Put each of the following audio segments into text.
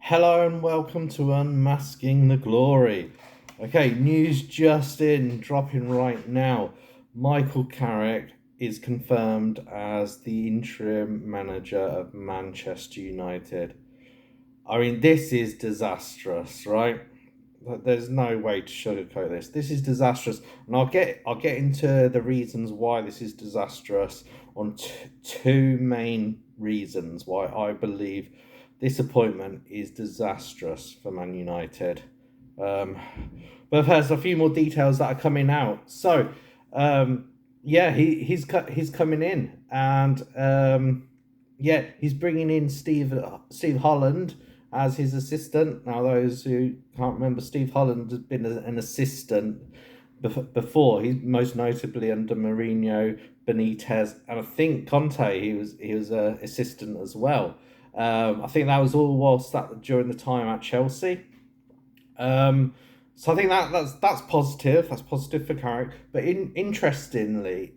Hello and welcome to Unmasking the Glory. Okay, news just in, dropping right now. Michael Carrick is confirmed as the interim manager of Manchester United. I mean, this is disastrous, right? There's no way to sugarcoat this. This is disastrous, and I'll get into the reasons why this is disastrous on two main reasons why I believe this appointment is disastrous for Man United. Um, but there's a few more details that are coming out. So, yeah, he's coming in, and yeah, he's bringing in Steve Holland as his assistant. Now, those who can't remember, Steve Holland has been an assistant before. He's most notably under Mourinho, Benitez, and I think Conte. He was an assistant as well. I think that was all whilst that during the time at Chelsea. So I think that's positive. That's positive for Carrick. But interestingly,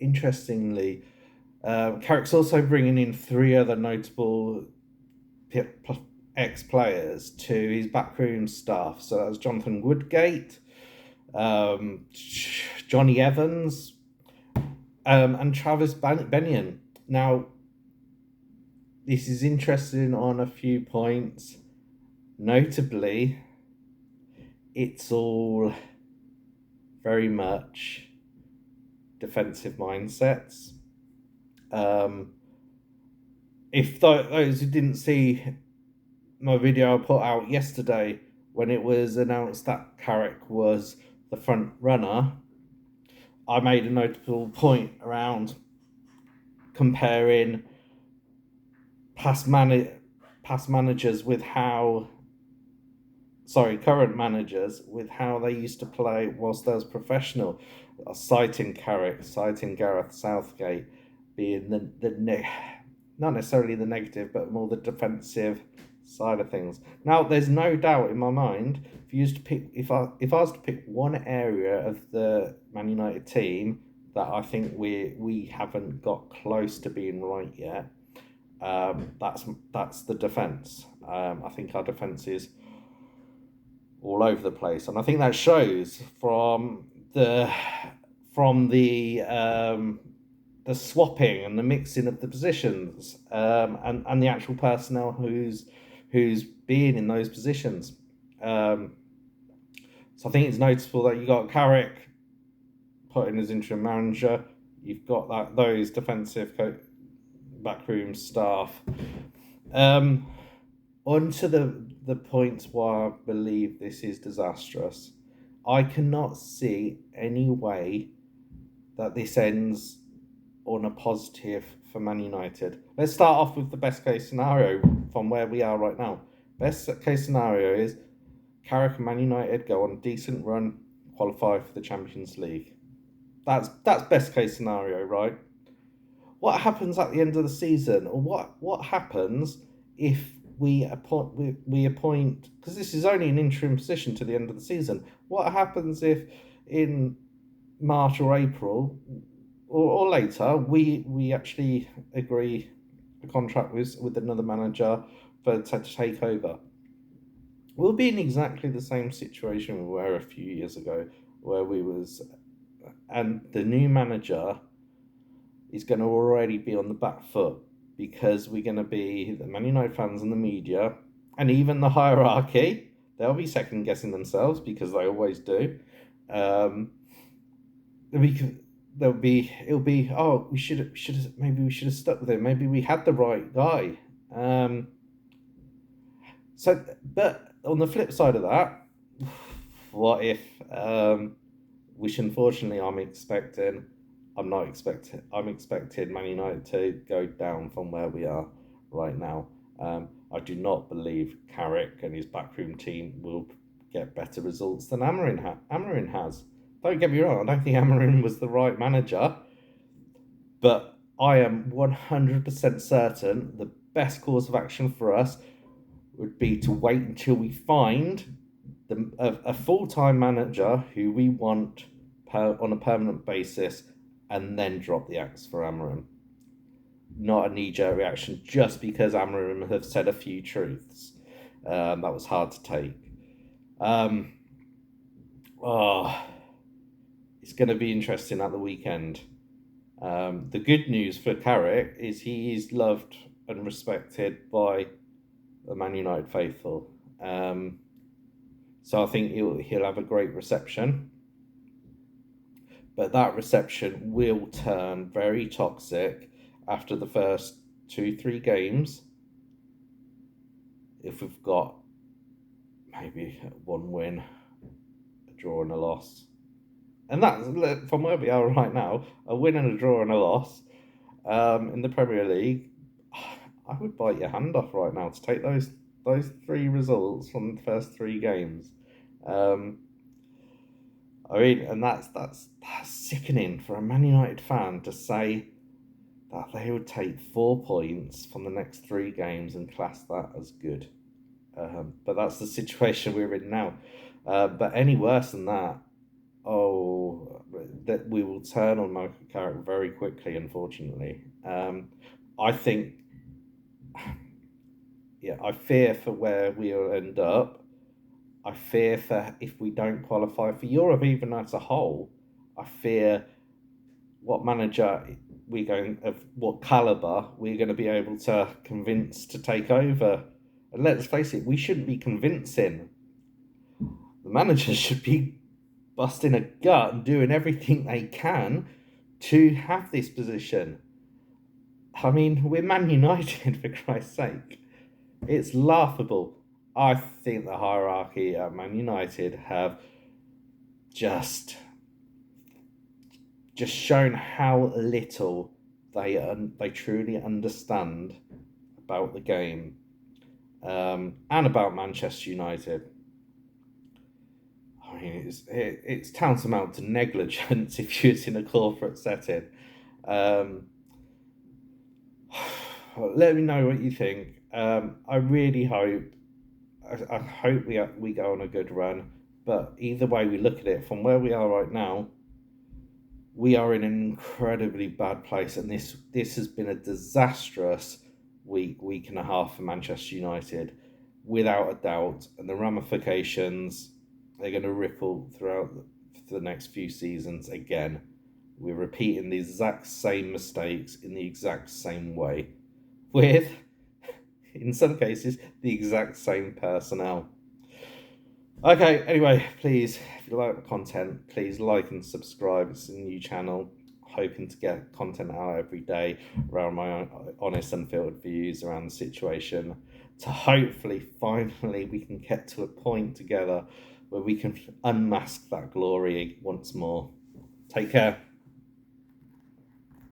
Carrick's also bringing in three other notable ex-players to his backroom staff. So that was Jonathan Woodgate, Johnny Evans, and Travis Bennion. Now, this is interesting on a few points. Notably, it's all very much defensive mindsets. If those who didn't see my video I put out yesterday when it was announced that Carrick was the front runner, I made a notable point around comparing past managers with how current managers with how they used to play whilst they was professional, citing Carrick, citing Gareth Southgate being not necessarily the negative, but more the defensive side of things. Now, there's no doubt in my mind, if I was to pick one area of the Man United team that I think we haven't got close to being right yet, that's the defence. I think our defence is all over the place, and I think that shows from the swapping and the mixing of the positions, and the actual personnel who's being in those positions. So I think it's noticeable that you got Carrick put in as interim manager. You've got those defensive backroom staff. Onto the points why I believe this is disastrous. I cannot see any way that this ends on a positive for Man United. Let's start off with the best case scenario from where we are right now. Best case scenario is Carrick and Man United go on a decent run, qualify for the Champions League. That's best case scenario, right? What happens at the end of the season, or what happens if we appoint, because this is only an interim position to the end of the season. What happens if in March or April or later we actually agree a contract with another manager to take over? We'll be in exactly the same situation we were a few years ago, where and the new manager is going to already be on the back foot, because we're going to be the Man United fans and the media, and even the hierarchy. They'll be second guessing themselves, because they always do. It'll be oh, we should have stuck with him. Maybe we had the right guy. But on the flip side of that, what if which unfortunately I'm expecting Man United to go down from where we are right now. I do not believe Carrick and his backroom team will get better results than Amorim has. Don't get me wrong, I don't think Amorim was the right manager, but I am 100% certain the best course of action for us would be to wait until we find a full-time manager who we want on a permanent basis, and then drop the axe for Amorim. Not a knee-jerk reaction just because Amorim have said a few truths. That was hard to take. Oh, it's going to be interesting at the weekend. The good news for Carrick is he is loved and respected by the Man United faithful. So I think he'll have a great reception. But that reception will turn very toxic after the first 2-3 games. If we've got maybe one win, a draw, and a loss. And that's from where we are right now, a win and a draw and a loss in the Premier League. I would bite your hand off right now to take those 3 results from the first 3 games. I mean, and that's sickening for a Man United fan to say that they would take 4 points from the next 3 games and class that as good. But that's the situation we're in now. But any worse than that, that we will turn on Michael Carrick very quickly, unfortunately. I think, I fear for where we'll end up. I fear for if we don't qualify for Europe, even as a whole. I fear what manager what calibre we're going to be able to convince to take over. And let's face it, we shouldn't be convincing. The managers should be busting a gut and doing everything they can to have this position. I mean, we're Man United, for Christ's sake. It's laughable. I think the hierarchy at Man United have just shown how little they truly understand about the game and about Manchester United. I mean, it's tantamount to negligence if you're in a corporate setting. Let me know what you think. I really hope. I hope we go on a good run. But either way we look at it, from where we are right now, we are in an incredibly bad place, and this has been a disastrous week and a half for Manchester United, without a doubt. And the ramifications, they're going to ripple throughout the next few seasons again. We're repeating the exact same mistakes in the exact same way, with, in some cases, the exact same personnel. Okay, anyway, please, if you like the content, please like and subscribe. It's a new channel, hoping to get content out every day around my honest, unfiltered views around the situation, to hopefully, finally, we can get to a point together where we can unmask that glory once more. Take care.